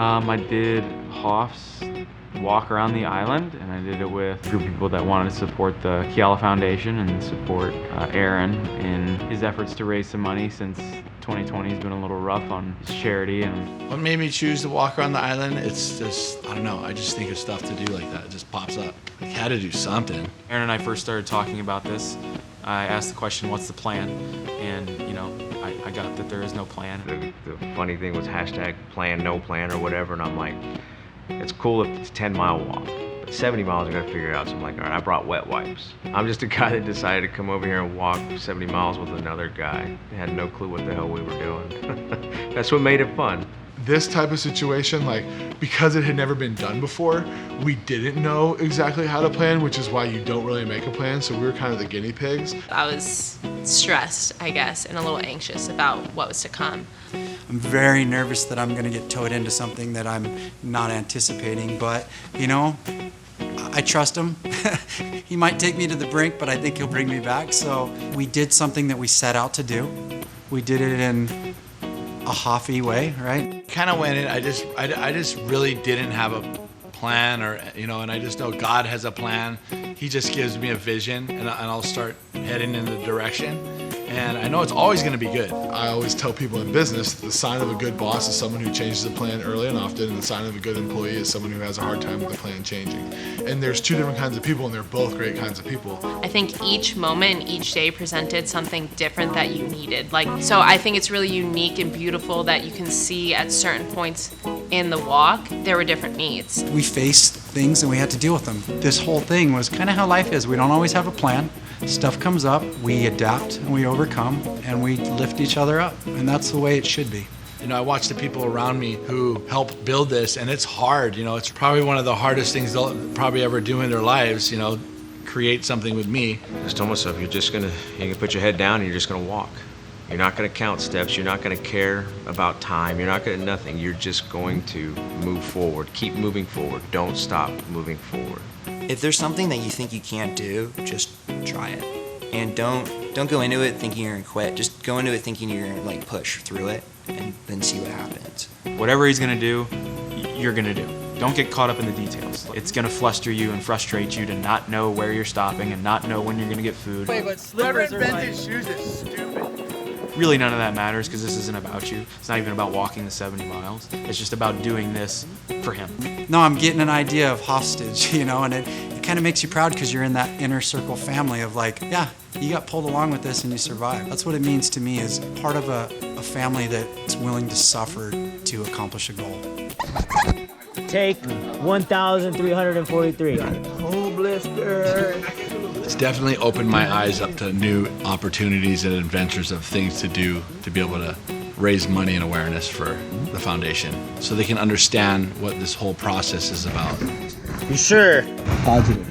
I did Hoff's walk around the island, and I did it with a group of people that wanted to support the Keala Foundation and support Aaron in his efforts to raise some money since 2020 has been a little rough on his charity. And what made me choose to walk around the island? It's just, I don't know, I just think of stuff to do like that. It just pops up. I had to do something. Aaron and I first started talking about this. I asked the question, what's the plan? And, you know, I got that there is no plan. The funny thing was hashtag plan, no plan or whatever, and I'm like, it's cool if it's a 10-mile walk, but 70 miles I gotta figure it out. So I'm like, all right, I brought wet wipes. I'm just a guy that decided to come over here and walk 70 miles with another guy. I had no clue what the hell we were doing. That's what made it fun. This type of situation, like, because it had never been done before, we didn't know exactly how to plan, which is why you don't really make a plan, so we were kind of the guinea pigs. I was stressed, I guess, and a little anxious about what was to come. I'm very nervous that I'm gonna get towed into something that I'm not anticipating, but, you know, I trust him. He might take me to the brink, but I think he'll bring me back. So we did something that we set out to do. We did it in a Hoffy way, right? Kind of went in, I just really didn't have a plan, or, you know, and I just know God has a plan. He just gives me a vision, and I'll start heading in the direction. And I know it's always going to be good. I always tell people in business that the sign of a good boss is someone who changes the plan early and often, and the sign of a good employee is someone who has a hard time with the plan changing. And there's two different kinds of people, and they're both great kinds of people. I think each moment, each day presented something different that you needed. So I think it's really unique and beautiful that you can see at certain points in the walk, there were different needs. We faced things and we had to deal with them. This whole thing was kind of how life is. We don't always have a plan. Stuff comes up, we adapt and we overcome and we lift each other up, and that's the way it should be. You know, I watch the people around me who helped build this, and it's hard. You know, it's probably one of the hardest things they'll probably ever do in their lives, you know, create something with me. Just told myself, you can put your head down and you're just gonna walk. You're not gonna count steps, you're not gonna care about time, you're not gonna nothing. You're just going to move forward. Keep moving forward. Don't stop moving forward. If there's something that you think you can't do, just try it. And don't go into it thinking you're gonna quit. Just go into it thinking you're gonna like push through it and then see what happens. Whatever he's gonna do, you're gonna do. Don't get caught up in the details. It's gonna fluster you and frustrate you to not know where you're stopping and not know when you're gonna get food. Wait, but slippers invented shoes is stupid. Really none of that matters, because this isn't about you. It's not even about walking the 70 miles. It's just about doing this for him. No, I'm getting an idea of hostage, you know, and it kind of makes you proud because you're in that inner circle family of like, yeah, you got pulled along with this and you survived. That's what it means to me, is part of a family that's willing to suffer to accomplish a goal. Take 1,343. Whole blister. It's definitely opened my eyes up to new opportunities and adventures of things to do to be able to raise money and awareness for the foundation, so they can understand what this whole process is about. You sure? Positive.